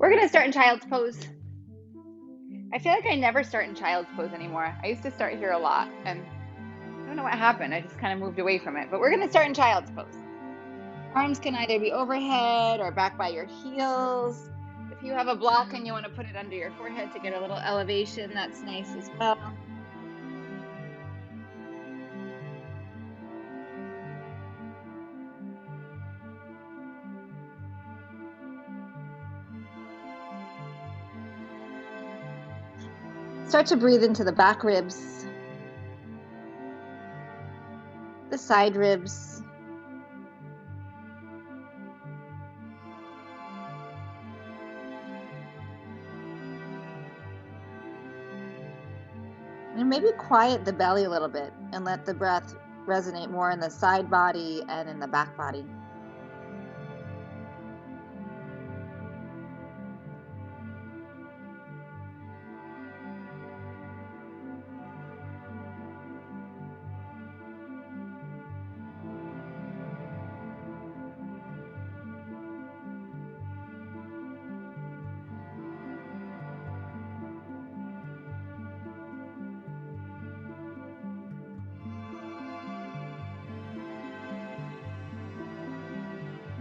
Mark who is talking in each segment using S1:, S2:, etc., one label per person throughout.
S1: We're gonna start in child's pose. I feel like I never start in child's pose anymore. I used to start here a lot, and I don't know what happened. I just kind of moved away from it. But we're gonna start in child's pose. Arms can either be overhead or back by your heels. If you have a block and you want to put it under your forehead to get a little elevation, that's nice as well. Start to breathe into the back ribs, the side ribs, and maybe quiet the belly a little bit and let the breath resonate more in the side body and in the back body.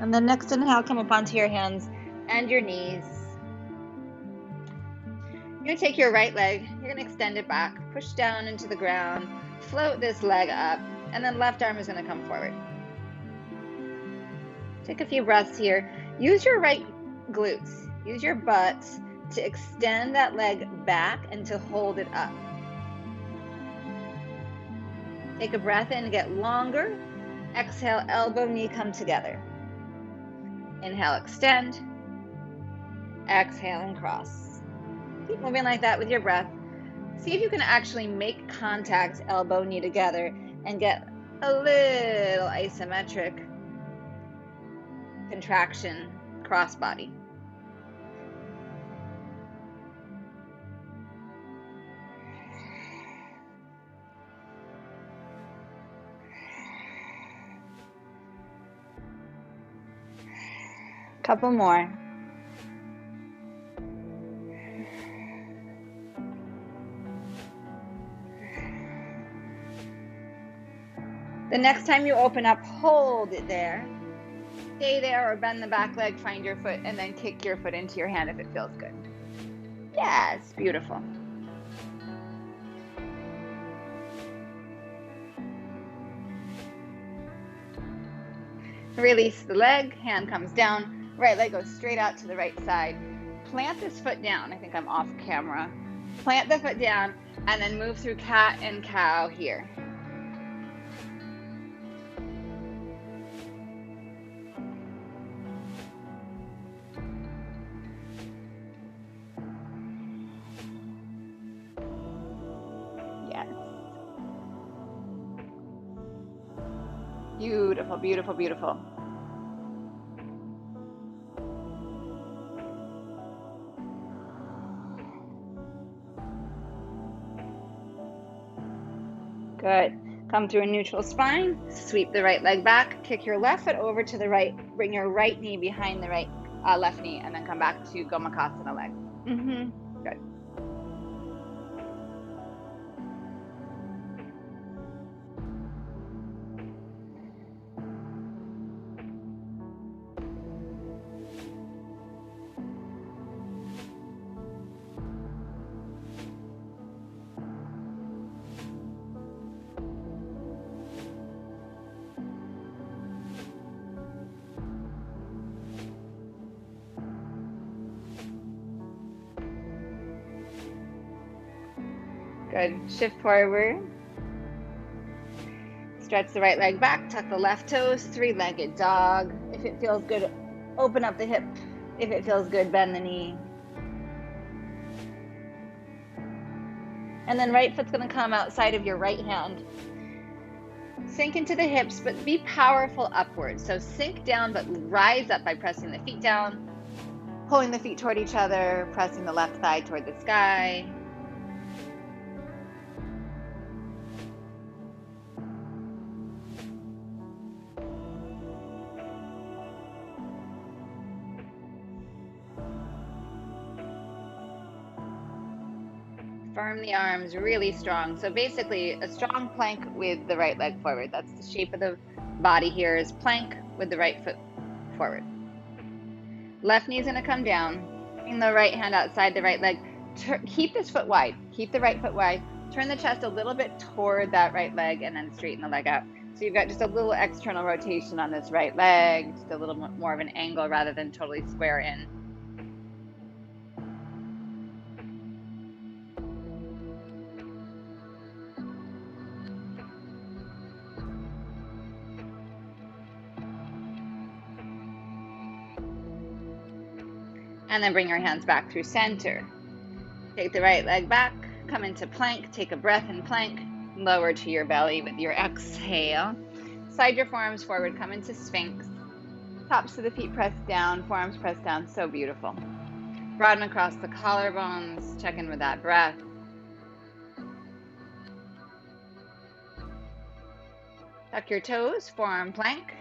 S1: And then next inhale, come up onto your hands and your knees. You're gonna take your right leg, you're gonna extend it back, push down into the ground, float this leg up, and then left arm is gonna come forward. Take a few breaths here. Use your right glutes, use your butt to extend that leg back and to hold it up. Take a breath in, get longer. Exhale, elbow, knee come together. Inhale, extend. Exhale and cross. Keep moving like that with your breath. See if you can actually make contact, elbow, knee together, and get a little isometric contraction, cross body. Couple more. The next time you open up, hold it there. Stay there or bend the back leg, find your foot, and then kick your foot into your hand if it feels good. Yes, beautiful. Release the leg, hand comes down, right leg goes straight out to the right side. Plant this foot down. I think I'm off camera. Plant the foot down and then move through cat and cow here. Yes. Beautiful, beautiful, beautiful. Good. Come through a neutral spine, sweep the right leg back, kick your left foot over to the right, bring your right knee behind the left knee, and then come back to bakasana leg. Good. Good. Shift forward. Stretch the right leg back, tuck the left toes, three-legged dog. If it feels good, open up the hip. If it feels good, bend the knee. And then right foot's gonna come outside of your right hand. Sink into the hips, but be powerful upwards. So sink down, but rise up by pressing the feet down, pulling the feet toward each other, pressing the left thigh toward the sky. Firm the arms really strong. So basically a strong plank with the right leg forward. That's the shape of the body here, is plank with the right foot forward. Left knee is going to come down. Bring the right hand outside the right leg. Keep this foot wide. Keep the right foot wide. Turn the chest a little bit toward that right leg and then straighten the leg out. So you've got just a little external rotation on this right leg, just a little more of an angle rather than totally square in. And then bring your hands back through center. Take the right leg back, come into plank, take a breath in plank, lower to your belly with your exhale. Slide your forearms forward, come into Sphinx. Tops of the feet pressed down, forearms pressed down, so beautiful. Broaden across the collarbones, check in with that breath. Tuck your toes, forearm plank.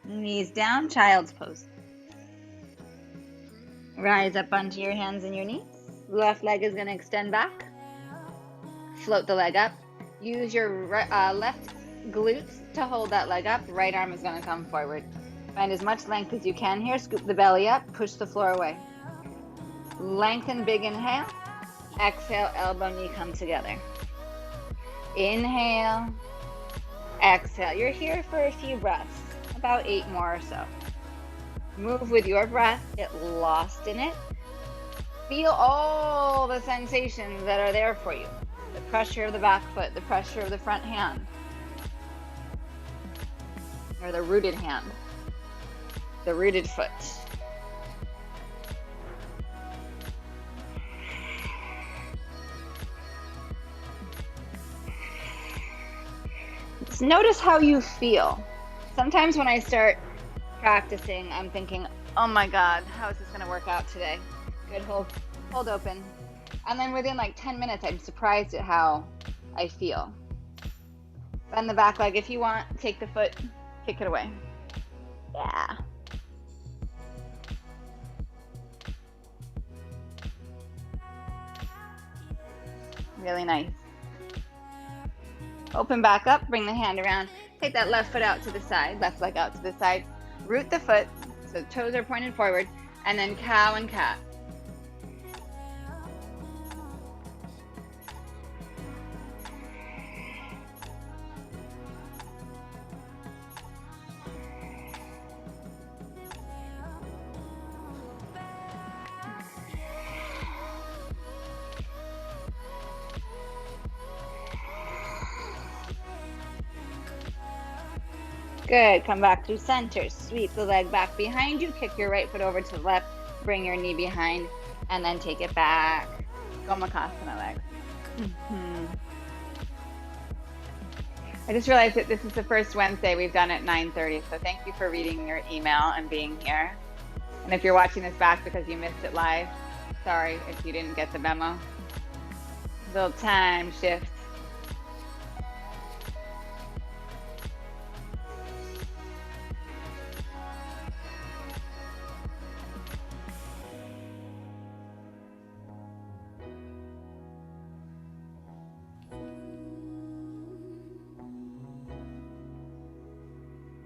S1: Knees down, child's pose. Rise up onto your hands and your knees. Left leg is going to extend back. Float the leg up. Use your left glutes to hold that leg up. Right arm is going to come forward. Find as much length as you can here. Scoop the belly up. Push the floor away. Lengthen, big inhale. Exhale, elbow, knee come together. Inhale. Exhale. You're here for a few breaths. About 8 more or so. Move with your breath. Get lost in it. Feel all the sensations that are there for you. The pressure of the back foot, the pressure of the front hand, or the rooted hand, the rooted foot. Just notice how you feel. Sometimes when I start practicing, I'm thinking, oh my God, how is this going to work out today? Good, hold open. And then within like 10 minutes, I'm surprised at how I feel. Bend the back leg if you want. Take the foot, kick it away. Yeah. Really nice. Open back up, bring the hand around. Take that left foot out to the side, left leg out to the side. Root the foot, so toes are pointed forward, and then cow and cat. Good, come back through center, sweep the leg back behind you, kick your right foot over to the left, bring your knee behind, and then take it back. Gomakasana legs. I just realized that this is the first Wednesday we've done at 9:30, so thank you for reading your email and being here. And if you're watching this back because you missed it live, sorry if you didn't get the memo. Little time shift.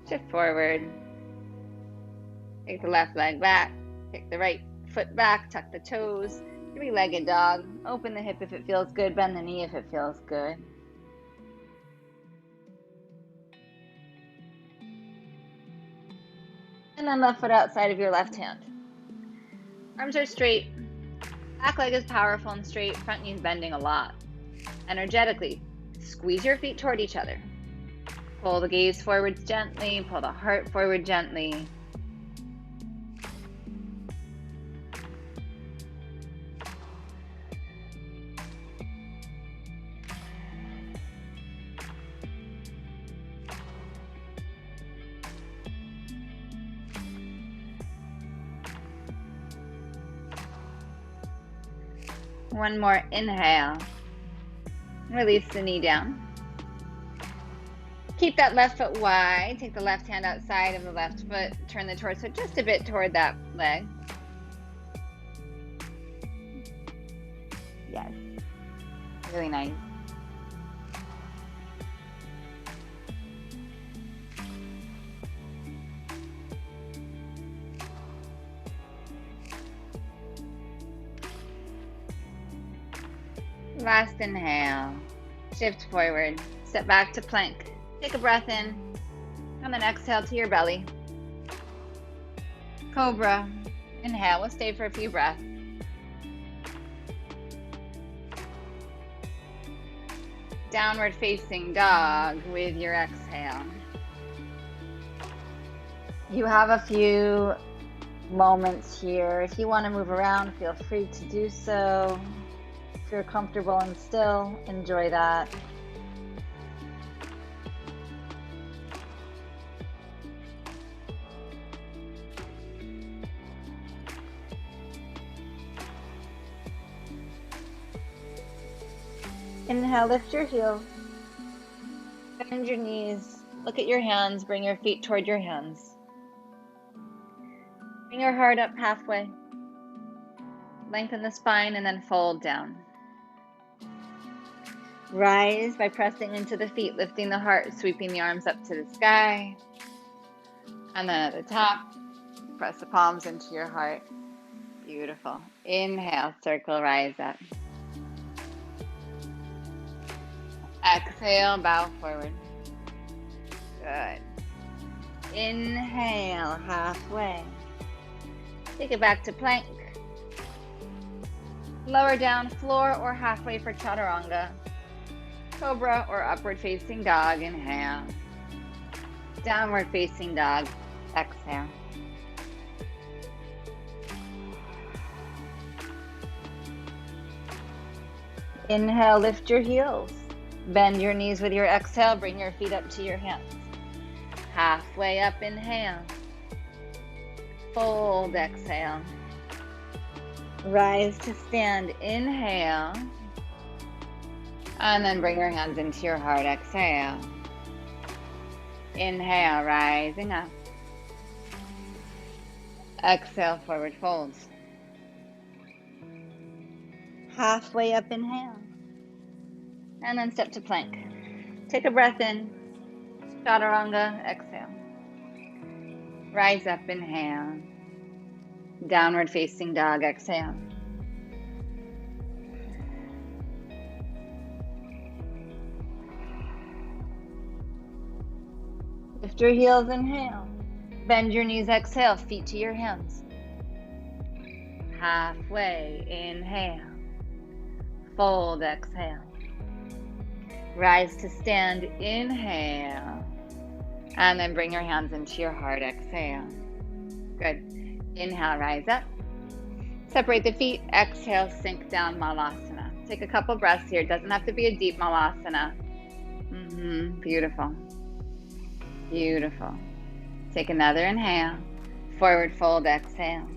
S1: Shift forward. Take the left leg back. Take the right foot back. Tuck the toes. 3-legged dog. Open the hip if it feels good. Bend the knee if it feels good. And then left foot outside of your left hand. Arms are straight. Back leg is powerful and straight. Front knee's bending a lot. Energetically, squeeze your feet toward each other. Pull the gaze forwards gently. Pull the heart forward gently. One more inhale. Release the knee down. Keep that left foot wide. Take the left hand outside of the left foot. Turn the torso just a bit toward that leg. Yes. Really nice. Last inhale. Shift forward. Step back to plank. Take a breath in. And then exhale to your belly. Cobra. Inhale. We'll stay for a few breaths. Downward facing dog with your exhale. You have a few moments here. If you want to move around, feel free to do so. If you're comfortable and still, enjoy that. Inhale, lift your heels. Bend your knees. Look at your hands. Bring your feet toward your hands. Bring your heart up halfway. Lengthen the spine and then fold down. Rise by pressing into the feet, lifting the heart, sweeping the arms up to the sky. And then at the top, press the palms into your heart. Beautiful. Inhale, circle, rise up. Exhale, bow forward. Good. Inhale, halfway. Take it back to plank. Lower down, floor or halfway for chaturanga. Cobra or upward facing dog, inhale. Downward facing dog, exhale. Inhale, lift your heels. Bend your knees with your exhale, bring your feet up to your hands. Halfway up, inhale. Fold, exhale. Rise to stand, inhale. And then bring your hands into your heart, exhale. Inhale, rising up. Exhale, forward folds. Halfway up, inhale. And then step to plank. Take a breath in. Chaturanga, exhale. Rise up, inhale. Downward facing dog, exhale. Lift your heels, inhale. Bend your knees, exhale, feet to your hands. Halfway, inhale. Fold, exhale. Rise to stand, inhale. And then bring your hands into your heart, exhale. Good. Inhale, rise up. Separate the feet, exhale, sink down, malasana. Take a couple breaths here. It doesn't have to be a deep malasana. Beautiful. Beautiful. Take another inhale. Forward fold, exhale.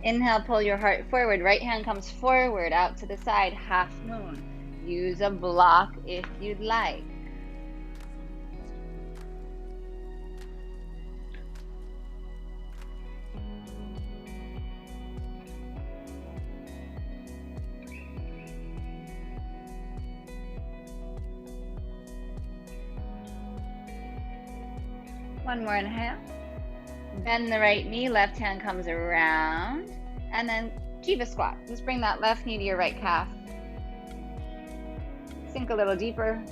S1: Inhale, pull your heart forward. Right hand comes forward, out to the side, half moon. Use a block if you'd like. One more inhale. Bend the right knee, left hand comes around. And then Jiva squat. Just bring that left knee to your right calf. Sink a little deeper.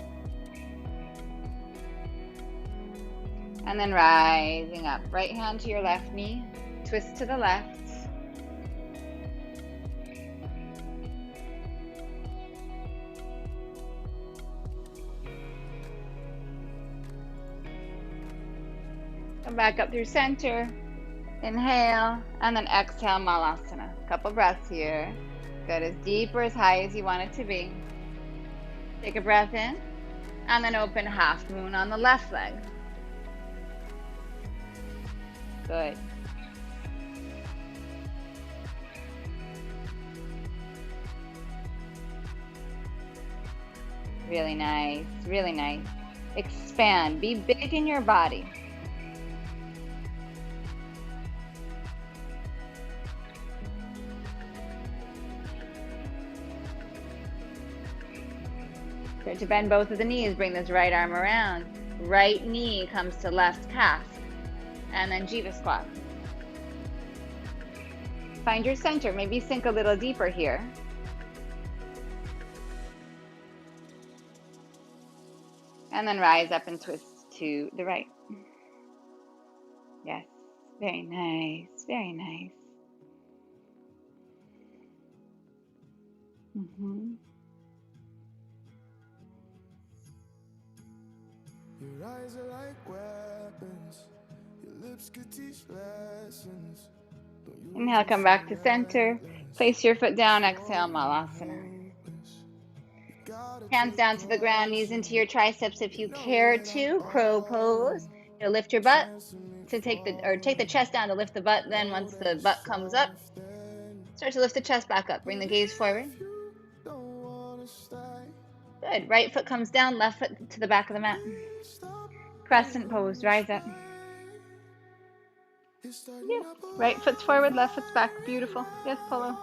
S1: And then rising up. Right hand to your left knee. Twist to the left. Come back up through center. Inhale, and then exhale, malasana. Couple breaths here. Good, as deep or as high as you want it to be. Take a breath in, and then open half moon on the left leg. Good. Really nice, really nice. Expand, be big in your body. Start to bend both of the knees, bring this right arm around. Right knee comes to left calf. And then Jiva squat. Find your center, maybe sink a little deeper here. And then rise up and twist to the right. Yes, very nice, very nice. Your eyes are like weapons. Your lips could teach lessons. Inhale, come back to center. Place your foot down, exhale, Malasana. Hands down to the ground, knees into your triceps if you care to. Crow pose. You'll lift your butt to take the chest down to lift the butt. Then once the butt comes up, start to lift the chest back up. Bring the gaze forward. Good. Right foot comes down, left foot to the back of the mat. Crescent pose. Rise up. Yep. Right foot's forward, left foot's back. Beautiful. Yes, Polo.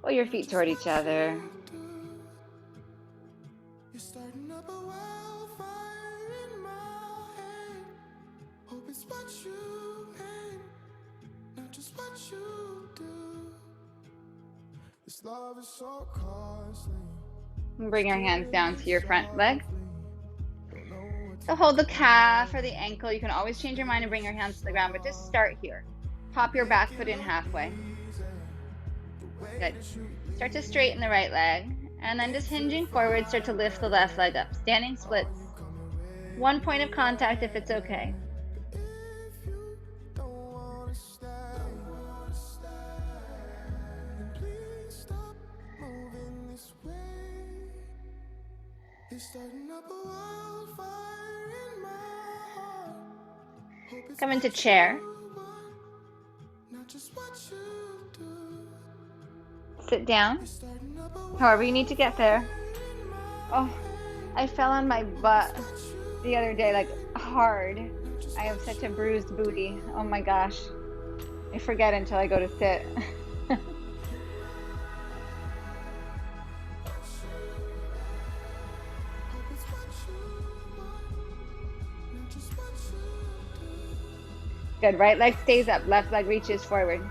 S1: Pull your feet toward each other. And bring your hands down to your front leg. So hold the calf or the ankle. You can always change your mind and bring your hands to the ground, but just start here. Pop your back foot in halfway. Good. Start to straighten the right leg. And then just hinging forward, start to lift the left leg up. Standing splits. One point of contact if it's okay. Come into chair. Sit down. However you need to get there. Oh, I fell on my butt the other day, like hard. I have such a bruised booty. Oh my gosh. I forget until I go to sit. Good. Right leg stays up. Left leg reaches forward.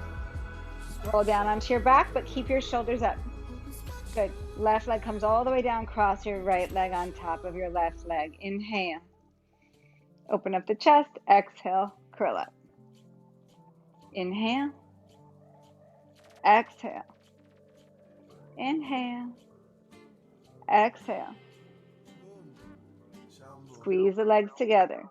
S1: Roll down onto your back, but keep your shoulders up. Good. Left leg comes all the way down. Cross your right leg on top of your left leg. Inhale. Open up the chest. Exhale. Curl up. Inhale. Exhale. Inhale. Exhale. Squeeze the legs together.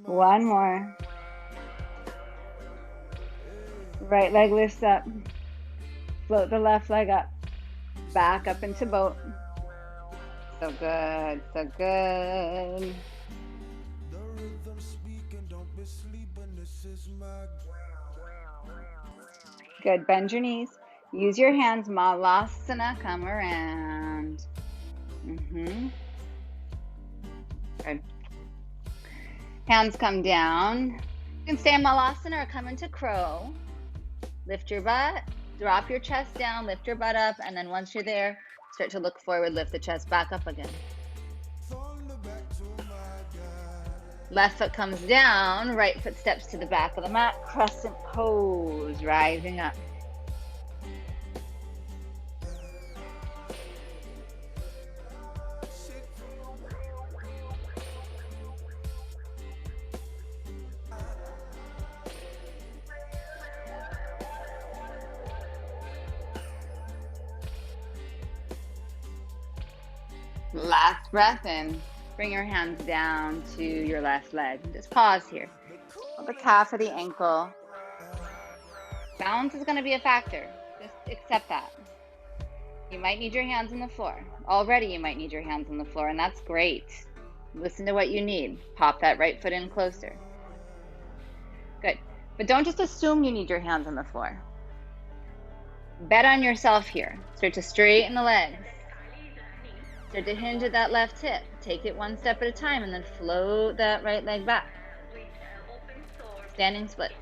S1: One more. Right leg lifts up. Float the left leg up. Back up into boat. So good, so good. Good, bend your knees. Use your hands, Malasana, come around. Good. Hands come down. You can stay in Malasana or come into crow. Lift your butt, drop your chest down, lift your butt up, and then once you're there, start to look forward, lift the chest back up again. Left foot comes down, right foot steps to the back of the mat, crescent pose, rising up. Last breath in. Bring your hands down to your left leg. Just pause here. Feel the calf of the ankle. Balance is going to be a factor. Just accept that. You might need your hands on the floor. Already you might need your hands on the floor, and that's great. Listen to what you need. Pop that right foot in closer. Good. But don't just assume you need your hands on the floor. Bet on yourself here. Start to straighten the legs. Start to hinge at that left hip. Take it one step at a time and then float that right leg back. Standing splits.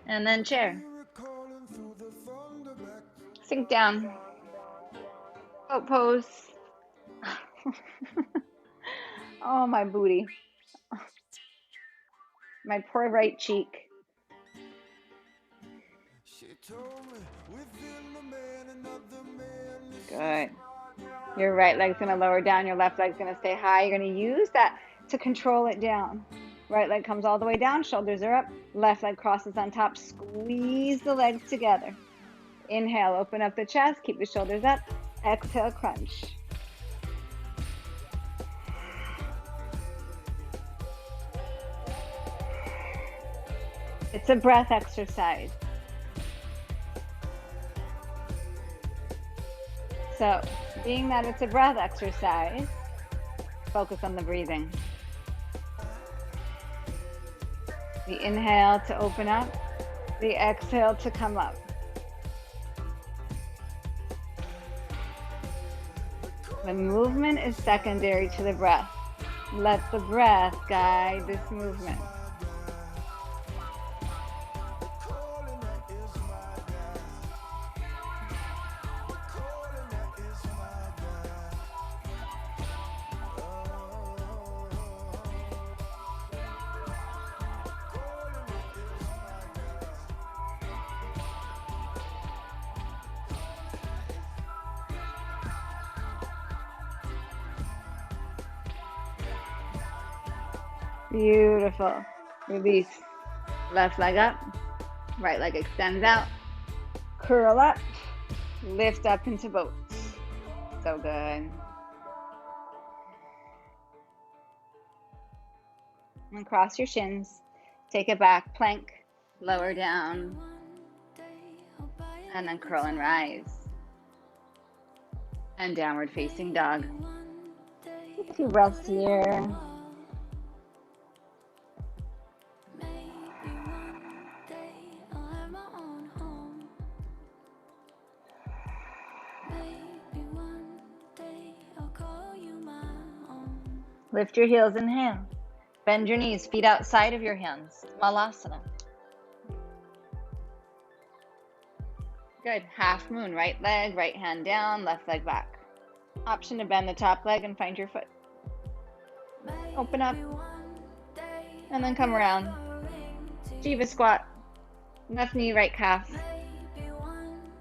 S1: And then chair. Sink down. Boat pose. Oh, my booty. My poor right cheek. Good. Your right leg's going to lower down. Your left leg's going to stay high. You're going to use that to control it down. Right leg comes all the way down. Shoulders are up. Left leg crosses on top. Squeeze the legs together. Inhale, open up the chest. Keep the shoulders up. Exhale, crunch. It's a breath exercise. So, being that it's a breath exercise, focus on the breathing. The inhale to open up, the exhale to come up. The movement is secondary to the breath. Let the breath guide this movement. Beautiful. Release. Left leg up. Right leg extends out. Curl up. Lift up into boat. So good. And cross your shins. Take it back. Plank. Lower down. And then curl and rise. And downward facing dog. Take a few breaths here. Lift your heels, inhale. Bend your knees, feet outside of your hands. Malasana. Good. Half moon, right leg, right hand down, left leg back. Option to bend the top leg and find your foot. Open up. And then come around. Jiva squat. Left knee, right calf.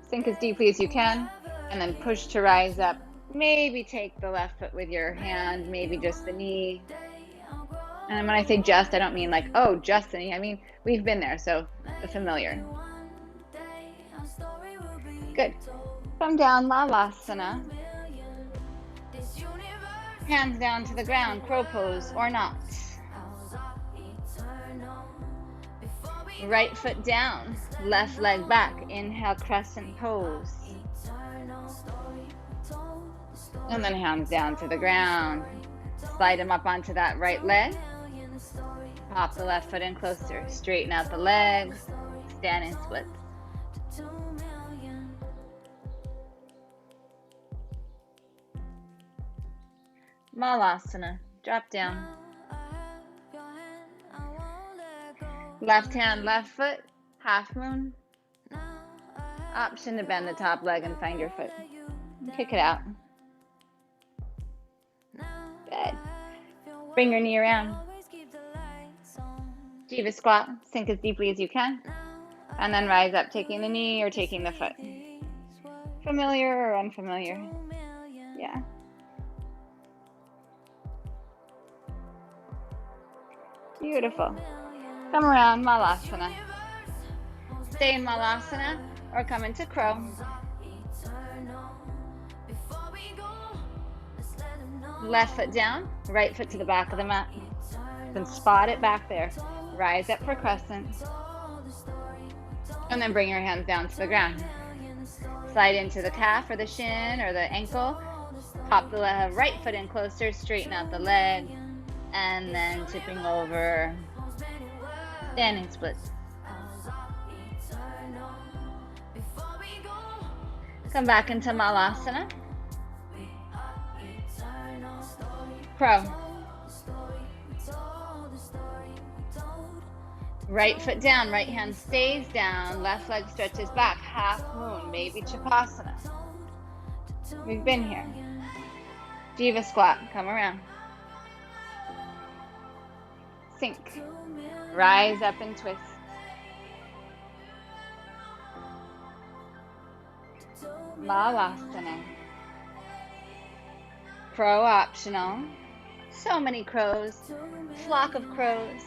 S1: Sink as deeply as you can. And then push to rise up. Maybe take the left foot with your hand, maybe just the knee. And when I say just, I don't mean like, oh, just the knee. I mean, we've been there, so the familiar. Good. Come down, Malasana. Hands down to the ground, crow pose or not. Right foot down, left leg back. Inhale, crescent pose. And then hands down to the ground. Slide them up onto that right leg. Pop the left foot in closer. Straighten out the legs. Standing splits. Malasana. Drop down. Left hand, left foot. Half moon. Option to bend the top leg and find your foot. Kick it out. Good. Bring your knee around. Jiva squat, sink as deeply as you can. And then rise up, taking the knee or taking the foot. Familiar or unfamiliar? Yeah. Beautiful. Come around, Malasana. Stay in Malasana or come into crow. Left foot down, right foot to the back of the mat. Then spot it back there. Rise up for crescent. And then bring your hands down to the ground. Slide into the calf or the shin or the ankle. Pop the right foot in closer, straighten out the leg. And then tipping over, standing splits. Come back into Malasana. Crow. Right foot down, right hand stays down, left leg stretches back, half moon, maybe Chapasana. We've been here. Jiva squat, come around. Sink. Rise up and twist. Malasana. Crow optional. So many crows. Flock of crows.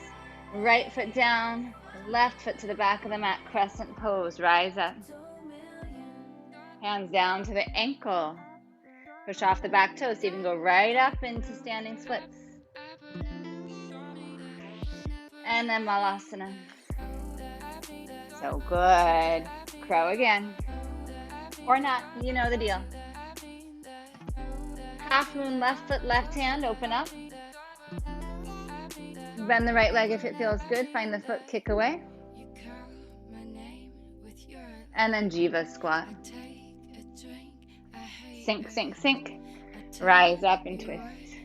S1: Right foot down, left foot to the back of the mat, crescent pose, rise up. Hands down to the ankle. Push off the back toes, so you can go right up into standing splits. And then Malasana. So good. Crow again. Or not, you know the deal. Half moon, left foot, left hand, open up. Bend the right leg if it feels good. Find the foot kick away. And then Jiva squat. Sink, sink, sink. Rise up and twist.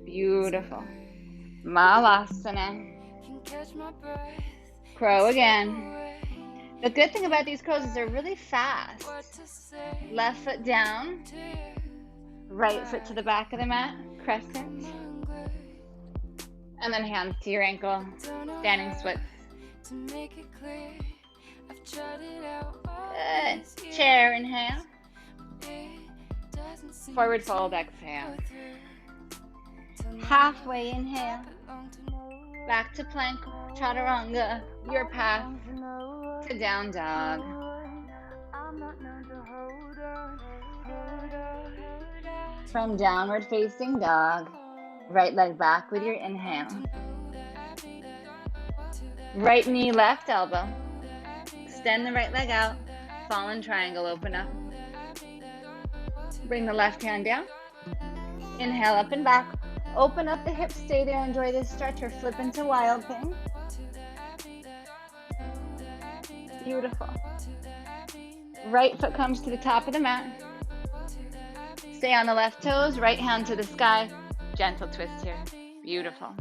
S1: Beautiful. Malasana. Crow again. The good thing about these crows is they're really fast. Left foot down. Right foot to the back of the mat. Crescent. And then hands to your ankle, standing splits. Good. Chair, inhale. Forward fold, exhale. Halfway inhale. Back to plank, chaturanga, your path to down dog. From downward facing dog. Right leg back with your inhale. Right knee, left elbow. Extend the right leg out. Fallen triangle, open up. Bring the left hand down. Inhale up and back. Open up the hips, stay there, enjoy this stretch or flip into wild thing. Beautiful. Right foot comes to the top of the mat. Stay on the left toes, right hand to the sky. Gentle twist here. Beautiful.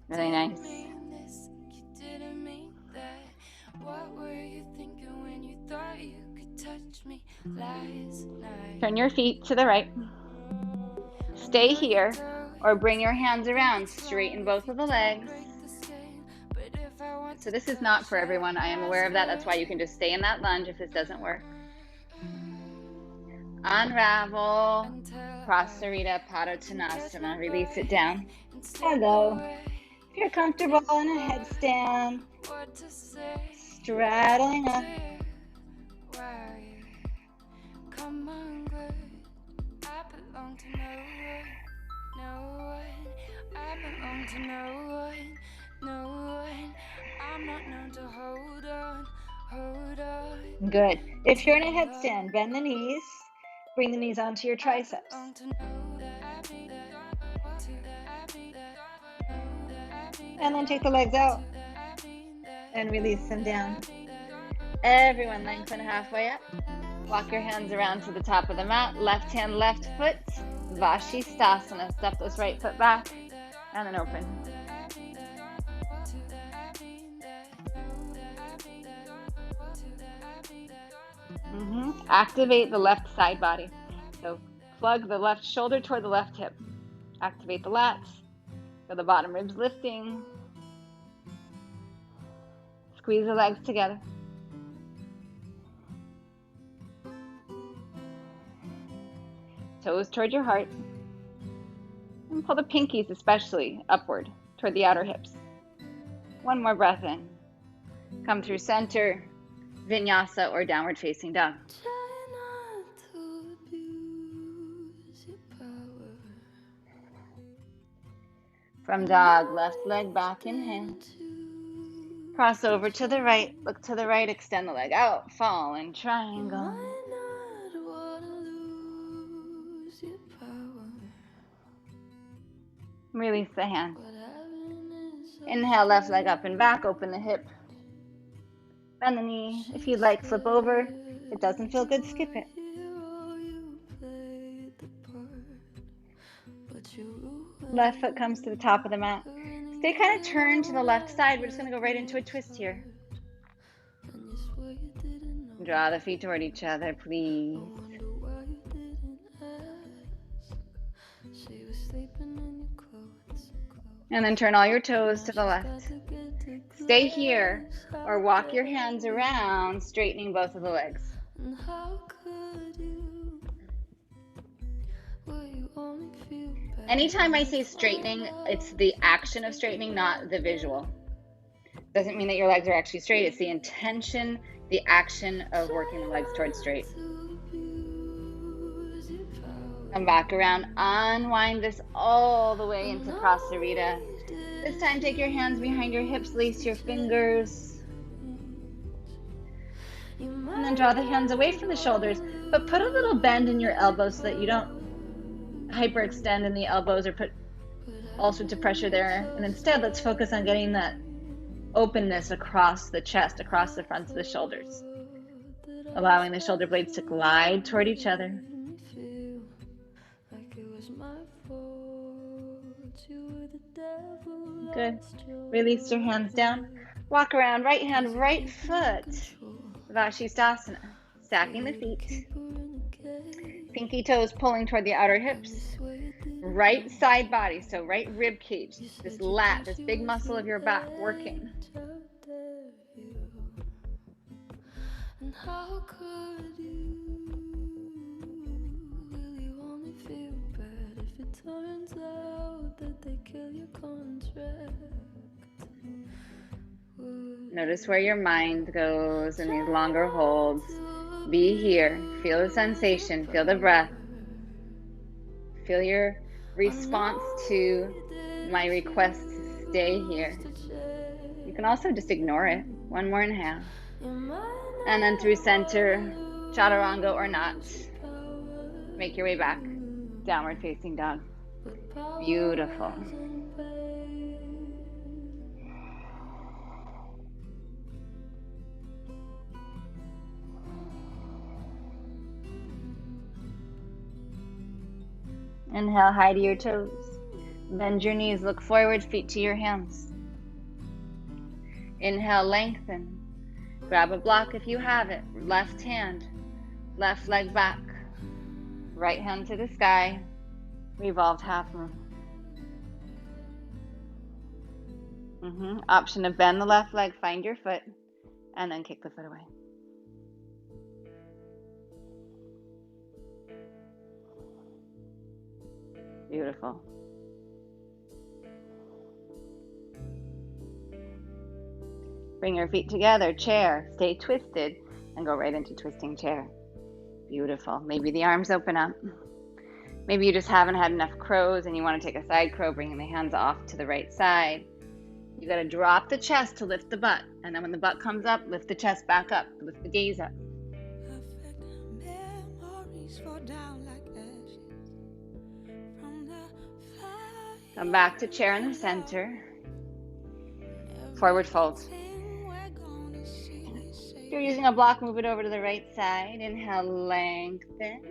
S1: Really nice. Turn your feet to the right. Stay here or bring your hands around. Straighten both of the legs. So this is not for everyone. I am aware of that. That's why you can just stay in that lunge if this doesn't work. Unravel, Prasarita Padottanasana, release it down. Hello. If you're comfortable in a headstand, straddling up. Good. If you're in a headstand, bend the knees. Bring the knees onto your triceps. And then take the legs out and release them down. Everyone lengthen halfway up. Walk your hands around to the top of the mat. Left hand, left foot. Vashisthasana. Step this right foot back and then open. Activate the left side body. So plug the left shoulder toward the left hip. Activate the lats. Feel the bottom ribs lifting. Squeeze the legs together. Toes toward your heart. And pull the pinkies especially upward toward the outer hips. One more breath in. Come through center, Vinyasa or downward facing dog. From dog, left leg back, inhale. Cross over to the right, look to the right, extend the leg out, fall in triangle. Release the hand. Inhale, left leg up and back, open the hip. Bend the knee. If you'd like, flip over. If it doesn't feel good, skip it. Left foot comes to the top of the mat. Stay kind of turned to the left side. We're just going to go right into a twist here. Draw the feet toward each other, please. And then turn all your toes to the left. Stay here or walk your hands around, straightening both of the legs. Anytime I say straightening, it's the action of straightening, not the visual. Doesn't mean that your legs are actually straight. It's the intention, the action of working the legs towards straight. Come back around, unwind this all the way into Prasarita. This time take your hands behind your hips, lace your fingers. And then draw the hands away from the shoulders, but put a little bend in your elbows so that you don't hyperextend in the elbows or put all sorts of pressure there. And instead, let's focus on getting that openness across the chest, across the fronts of the shoulders. Allowing the shoulder blades to glide toward each other. Good. Release your hands down. Walk around, right hand, right foot. Vashisthasana. Stacking the feet. Pinky toes pulling toward the outer hips. Right side body, so right rib cage. This lat, this big muscle of your back working. And how could you really only feel bad if it turns out that they kill your contract? Notice where your mind goes in these longer holds. Be here. Feel the sensation. Feel the breath. Feel your response to my request to stay here. You can also just ignore it. One more inhale. And then through center, chaturanga or not. Make your way back. Downward facing dog. Beautiful. Inhale, high to your toes. Bend your knees, look forward, feet to your hands. Inhale, lengthen. Grab a block if you have it. Left hand, left leg back. Right hand to the sky. Revolved half moon. Option to bend the left leg, find your foot, and then kick the foot away. Beautiful. Bring your feet together, chair, stay twisted, and go right into twisting chair. Beautiful. Maybe the arms open up. Maybe you just haven't had enough crows and you want to take a side crow, bringing the hands off to the right side. You got to drop the chest to lift the butt. And then when the butt comes up, lift the chest back up, lift the gaze up. Come back to chair in the center. Forward fold. If you're using a block, move it over to the right side. Inhale, lengthen.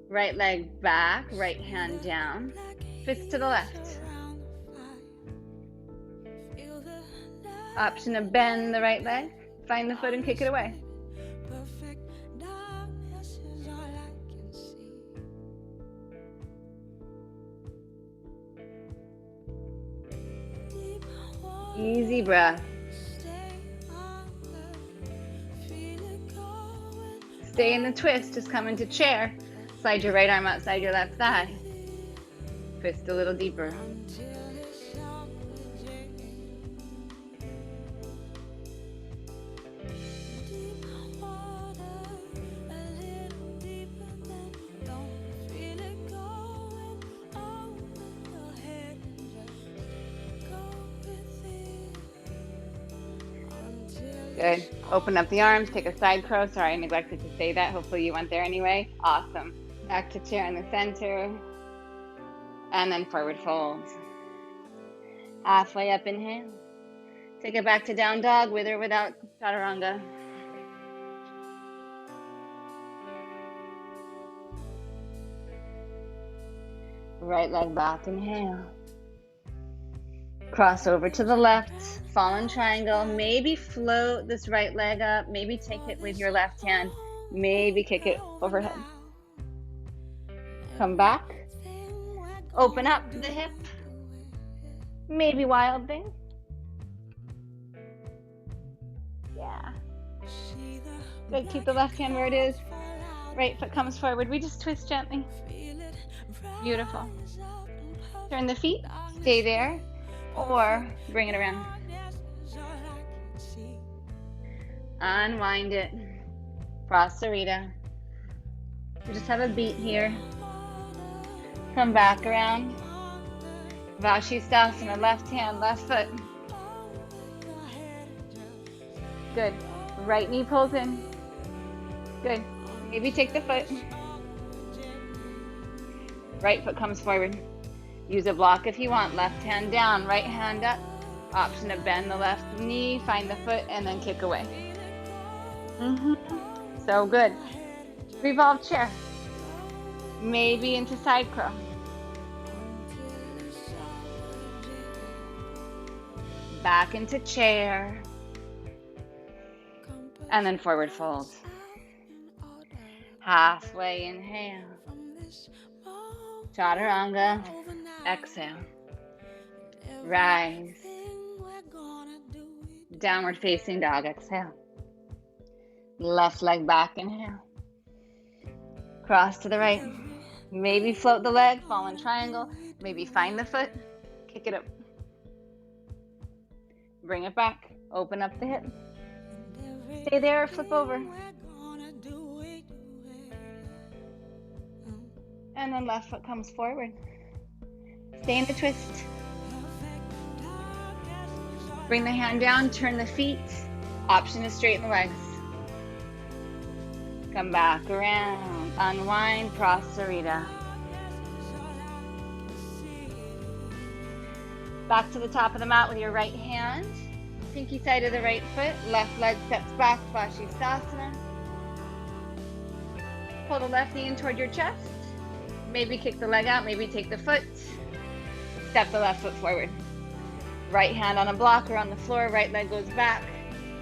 S1: Right leg back, right hand down. Fist to the left. Option to bend the right leg. Find the foot and kick it away. Easy breath. Stay in the twist. Just come into chair. Slide your right arm outside your left thigh. Twist a little deeper. Good. Open up the arms, take a side crow. Sorry, I neglected to say that. Hopefully you went there anyway. Awesome. Back to chair in the center. And then forward fold. Halfway up, inhale. Take it back to down dog, with or without chaturanga. Right leg back, inhale. Cross over to the left, fallen triangle. Maybe float this right leg up. Maybe take it with your left hand. Maybe kick it overhead. Come back. Open up the hip. Maybe wild thing. Yeah. Good. Keep the left hand where it is. Right foot comes forward. We just twist gently. Beautiful. Turn the feet. Stay there. Or bring it around. Unwind it. Prasarita. We just have a beat here. Come back around. Vashisthasana, left hand, left foot. Good. Right knee pulls in. Good. Maybe take the foot. Right foot comes forward. Use a block if you want. Left hand down, right hand up. Option to bend the left knee, find the foot, and then kick away. So good. Revolve chair. Maybe into side crow. Back into chair. And then forward fold. Halfway inhale. Chaturanga. Exhale. Rise. Downward facing dog. Exhale. Left leg back. Inhale. Cross to the right. Maybe float the leg. Fallen triangle. Maybe find the foot. Kick it up. Bring it back. Open up the hip. Stay there or flip over. And then left foot comes forward. Stay in the twist. Bring the hand down, turn the feet. Option is straighten the legs. Come back around. Unwind, Prasarita. Back to the top of the mat with your right hand. Pinky side of the right foot. Left leg steps back, Vashisthasana. Pull the left knee in toward your chest. Maybe kick the leg out, maybe take the foot. Step the left foot forward. Right hand on a block or on the floor, right leg goes back.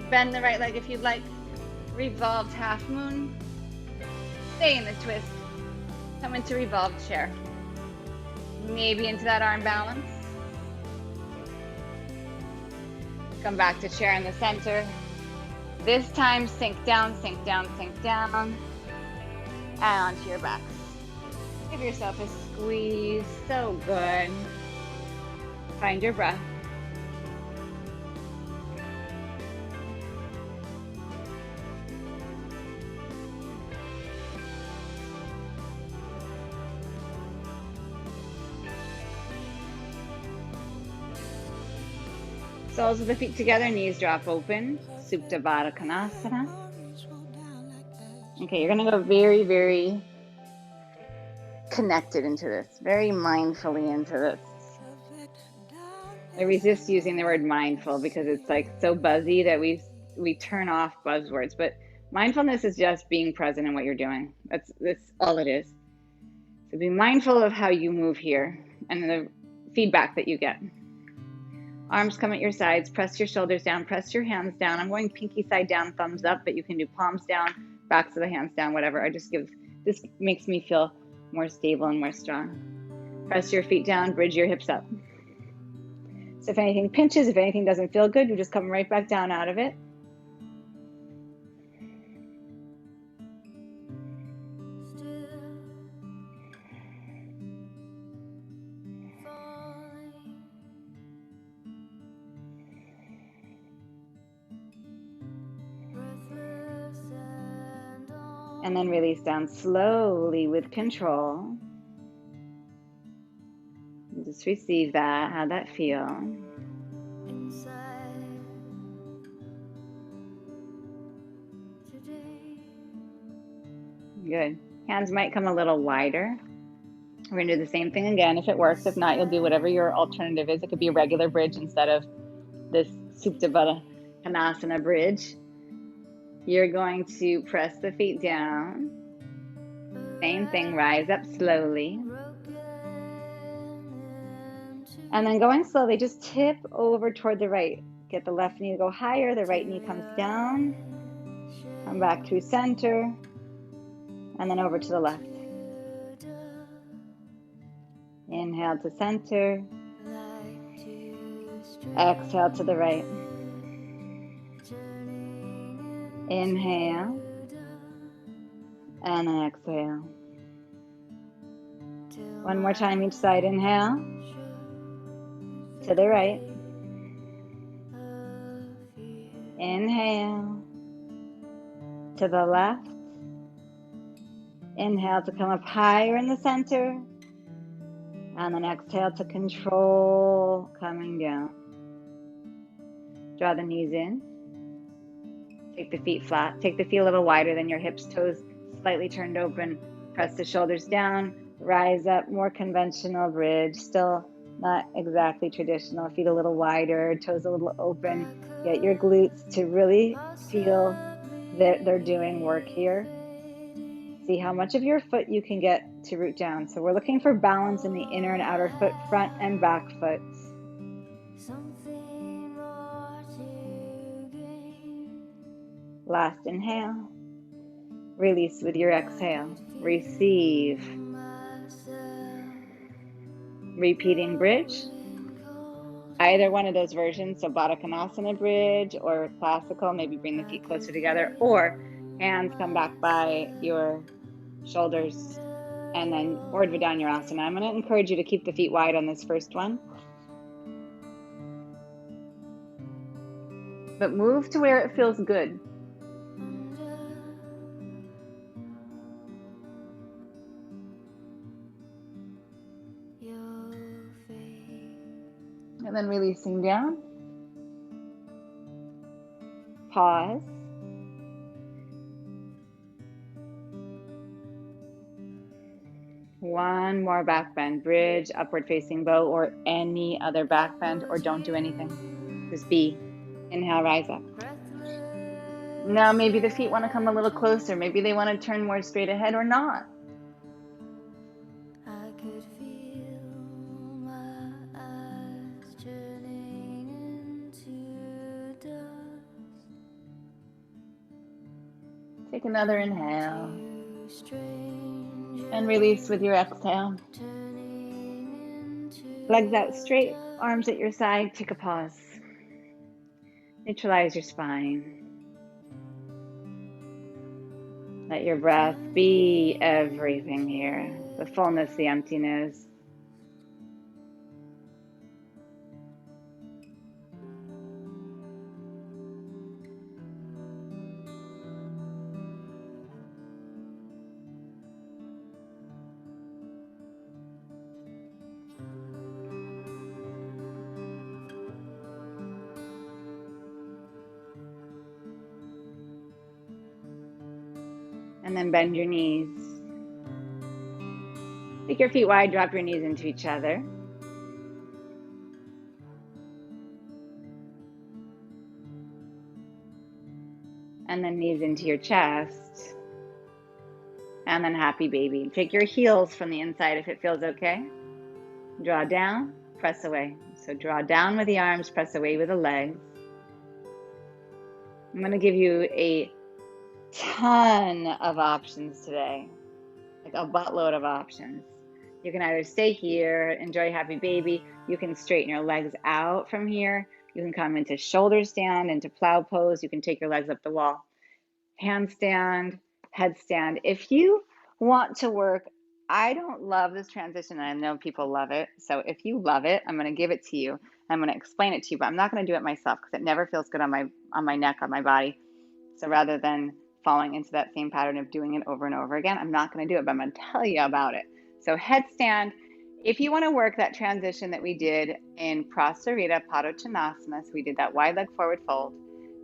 S1: Bend the right leg if you'd like. Revolved half moon. Stay in the twist. Come into revolved chair. Maybe into that arm balance. Come back to chair in the center. This time sink down, sink down, sink down. And onto your back. Give yourself a squeeze. So good. Find your breath. Soles of the feet together, knees drop open. Supta Baddha Konasana. Okay, you're going to go very, very connected into this, very mindfully into this. I resist using the word mindful because it's like so buzzy that we turn off buzzwords, but mindfulness is just being present in what you're doing. That's all it is. So be mindful of how you move here and the feedback that you get. Arms come at your sides, press your shoulders down, press your hands down. I'm going pinky side down, thumbs up, but you can do palms down, backs of the hands down, whatever. This makes me feel more stable and more strong. Press your feet down, bridge your hips up. So if anything pinches, if anything doesn't feel good, you just come right back down out of it. And then release down slowly with control. And just receive that, how that feel. Good. Hands might come a little wider. We're gonna do the same thing again if it works. If not, you'll do whatever your alternative is. It could be a regular bridge instead of this Supta Bakasana bridge. You're going to press the feet down. Same thing, rise up slowly. And then going slowly, just tip over toward the right. Get the left knee to go higher, the right knee comes down. Come back through center, and then over to the left. Inhale to center. Exhale to the right. Inhale. And then exhale. One more time each side. Inhale. To the right. Inhale. To the left. Inhale to come up higher in the center. And then exhale to control, coming down. Draw the knees in. Take the feet flat. Take the feet a little wider than your hips, toes slightly turned open. Press the shoulders down. Rise up, more conventional bridge. Still not exactly traditional. Feet a little wider, toes a little open. Get your glutes to really feel that they're doing work here. See how much of your foot you can get to root down. So we're looking for balance in the inner and outer foot, front and back foot. Last inhale. Release with your exhale. Receive. Repeating bridge. Either one of those versions, so Baddha bridge or classical, maybe bring the feet closer together, or hands come back by your shoulders and then Urdhva Dhanurasana. I'm going to encourage you to keep the feet wide on this first one. But move to where it feels good. And then releasing down. Pause. One more back bend, bridge, upward facing bow, or any other back bend, or don't do anything. Just be. Inhale, rise up. Now maybe the feet want to come a little closer. Maybe they want to turn more straight ahead or not. Take another inhale. And release with your exhale. Legs out straight, arms at your side. Take a pause. Neutralize your spine. Let your breath be everything here. The fullness, the emptiness. And then bend your knees. Take your feet wide, drop your knees into each other. And then knees into your chest. And then happy baby. Take your heels from the inside if it feels okay. Draw down, press away. So draw down with the arms, press away with the legs. I'm going to give you a ton of options today, like a buttload of options. You can either stay here, enjoy happy baby. You can straighten your legs out from here. You can come into shoulder stand, into plow pose. You can take your legs up the wall. Handstand, headstand. If you want to work, I don't love this transition, and I know people love it. So if you love it, I'm going to give it to you. I'm going to explain it to you, but I'm not going to do it myself because it never feels good on my neck, on my body. So rather than falling into that same pattern of doing it over and over again, I'm not going to do it, but I'm going to tell you about it. So headstand, if you want to work that transition that we did in Prasarita Padottanasana, so we did that wide leg forward fold.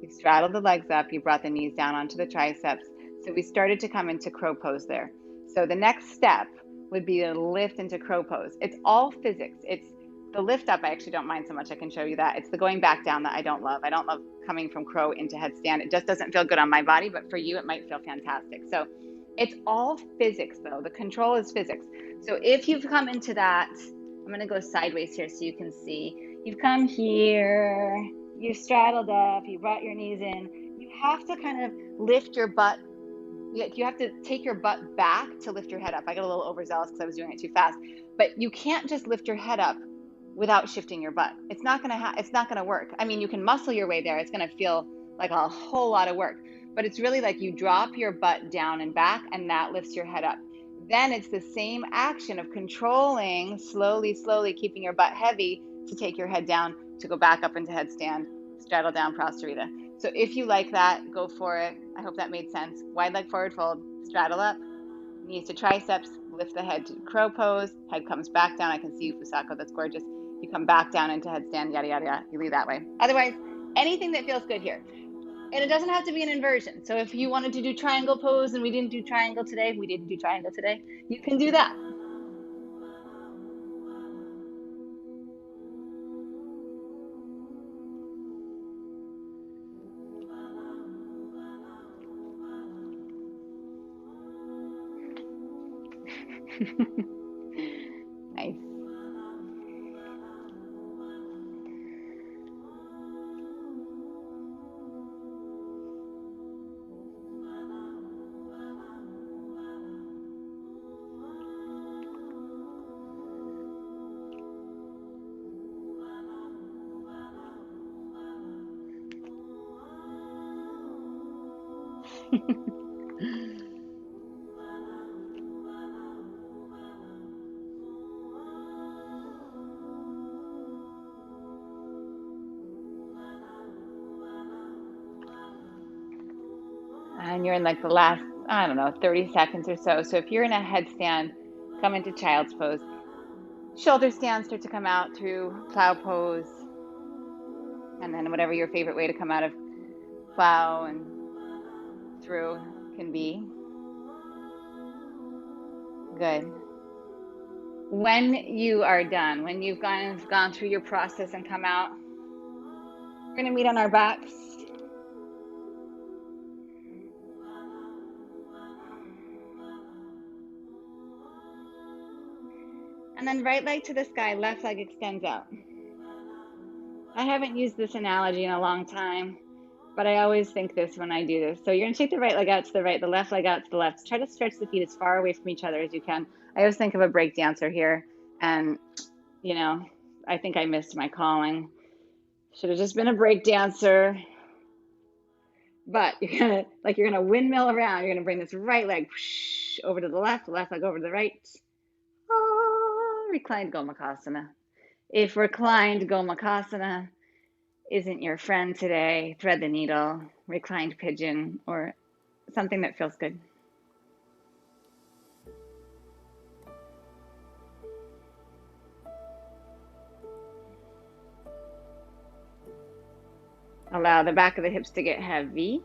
S1: You straddled the legs up, you brought the knees down onto the triceps. So we started to come into crow pose there. So the next step would be to lift into crow pose. It's all physics. It's the lift up, I actually don't mind so much. I can show you that. It's the going back down that I don't love. I don't love coming from crow into headstand. It just doesn't feel good on my body, but for you, it might feel fantastic. So it's all physics though. The control is physics. So if you've come into that, I'm going to go sideways here so you can see. You've come here, you've straddled up, you brought your knees in. You have to kind of lift your butt. You have to take your butt back to lift your head up. I got a little overzealous because I was doing it too fast. But you can't just lift your head up without shifting your butt. It's not gonna work. I mean, you can muscle your way there. It's gonna feel like a whole lot of work, but it's really like you drop your butt down and back, and that lifts your head up. Then it's the same action of controlling, slowly, keeping your butt heavy to take your head down, to go back up into headstand, straddle down Prasarita. So if you like that, go for it. I hope that made sense. Wide leg forward fold, straddle up, knees to triceps, lift the head to crow pose, head comes back down. I can see you, Fusako, that's gorgeous. You come back down into headstand, yada, yada, yada. You leave that way. Otherwise, anything that feels good here. And it doesn't have to be an inversion. So if you wanted to do triangle pose and we didn't do triangle today, you can do that. Nice. And you're in like the last, I don't know, 30 seconds or so. So if you're in a headstand, come into child's pose. Shoulder stand, start to come out through plow pose. And then whatever your favorite way to come out of plow and through can be. Good. When you are done, when you've gone through your process and come out, we're going to meet on our backs. And then right leg to the sky, left leg extends out. I haven't used this analogy in a long time, but I always think this when I do this. So you're going to take the right leg out to the right, the left leg out to the left. Try to stretch the feet as far away from each other as you can. I always think of a break dancer here, and you know, I think I missed my calling. Should have just been a break dancer. But you're gonna windmill around. You're gonna bring this right leg whoosh, over to the left leg over to the right. Reclined Gomakasana. If reclined Gomakasana isn't your friend today, thread the needle, reclined pigeon, or something that feels good. Allow the back of the hips to get heavy.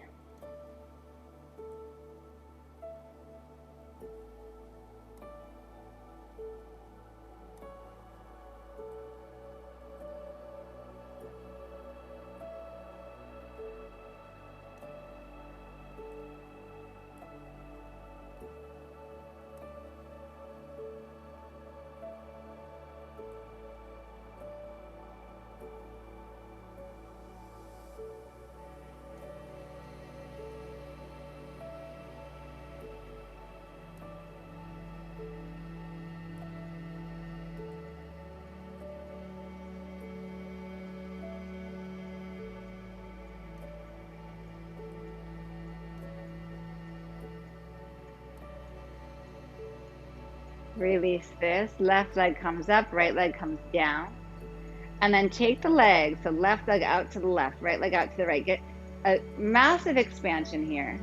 S1: Release this. Left leg comes up, right leg comes down. And then take the leg, so left leg out to the left, right leg out to the right. Get a massive expansion here.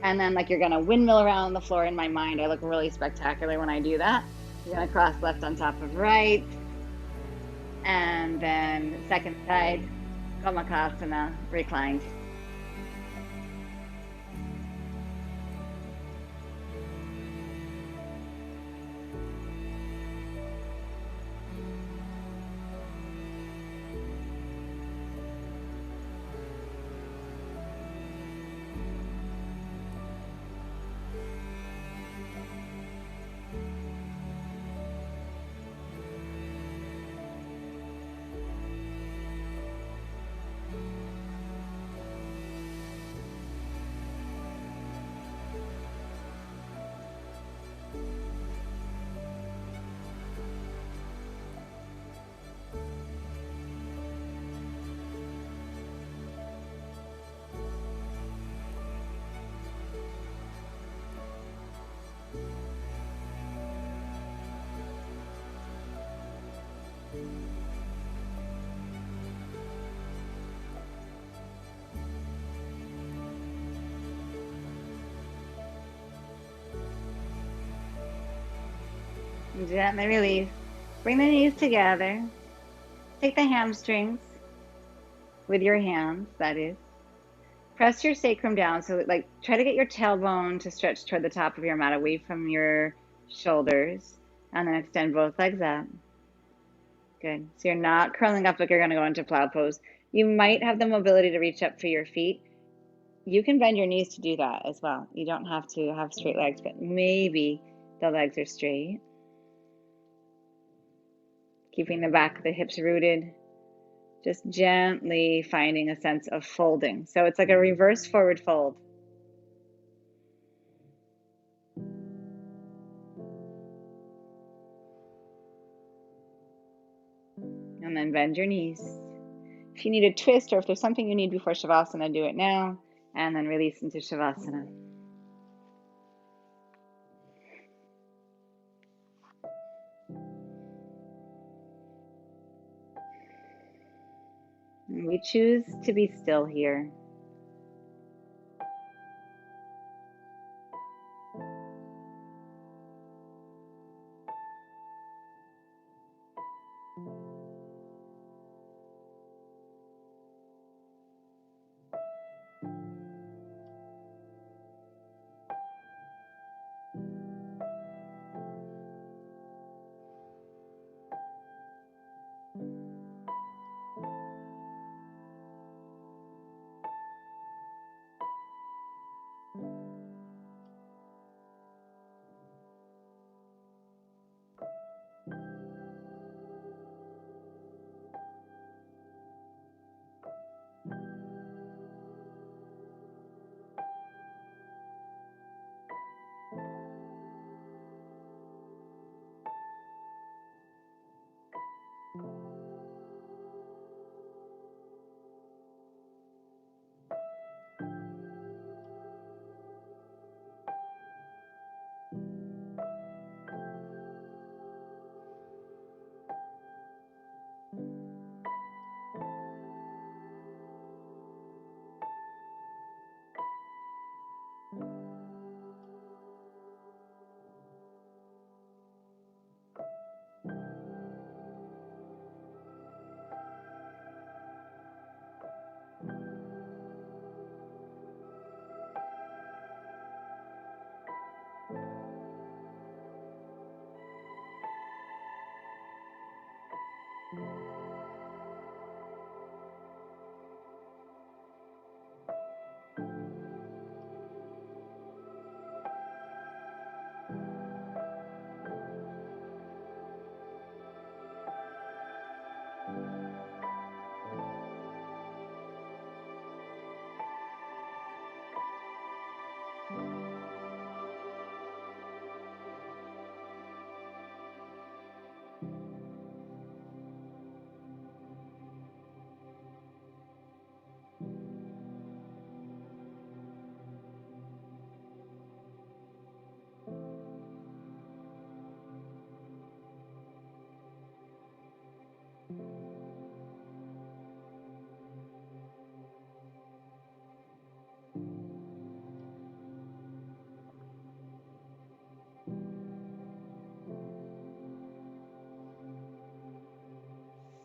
S1: And then like you're gonna windmill around the floor in my mind. I look really spectacular when I do that. You're gonna cross left on top of right. And then second side, bakasana, reclined. Gently release. Bring the knees together. Take the hamstrings with your hands, that is. Press your sacrum down. So like try to get your tailbone to stretch toward the top of your mat away from your shoulders. And then extend both legs up. Good. So you're not curling up like you're going to go into plow pose. You might have the mobility to reach up for your feet. You can bend your knees to do that as well. You don't have to have straight legs, but maybe the legs are straight. Keeping the back of the hips rooted. Just gently finding a sense of folding. So it's like a reverse forward fold. And then bend your knees. If you need a twist or if there's something you need before Shavasana, do it now. And then release into Shavasana. And we choose to be still here.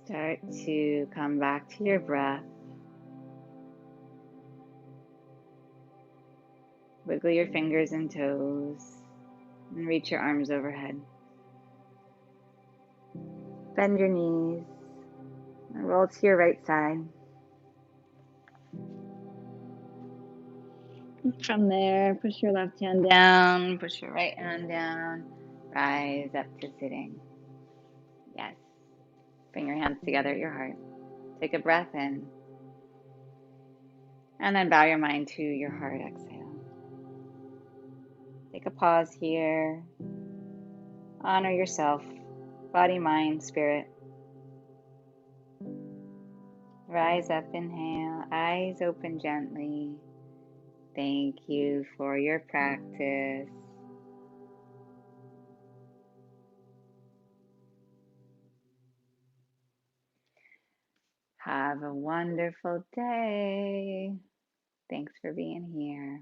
S1: Start to come back to your breath. Wiggle your fingers and toes and reach your arms overhead. Bend your knees and roll to your right side. From there, push your left hand down, push your right hand down, rise up to sitting. Yes. Bring your hands together at your heart. Take a breath in. And then bow your mind to your heart. Exhale. Take a pause here. Honor yourself, body, mind, spirit. Rise up, inhale, eyes open gently. Thank you for your practice. Have a wonderful day. Thanks for being here.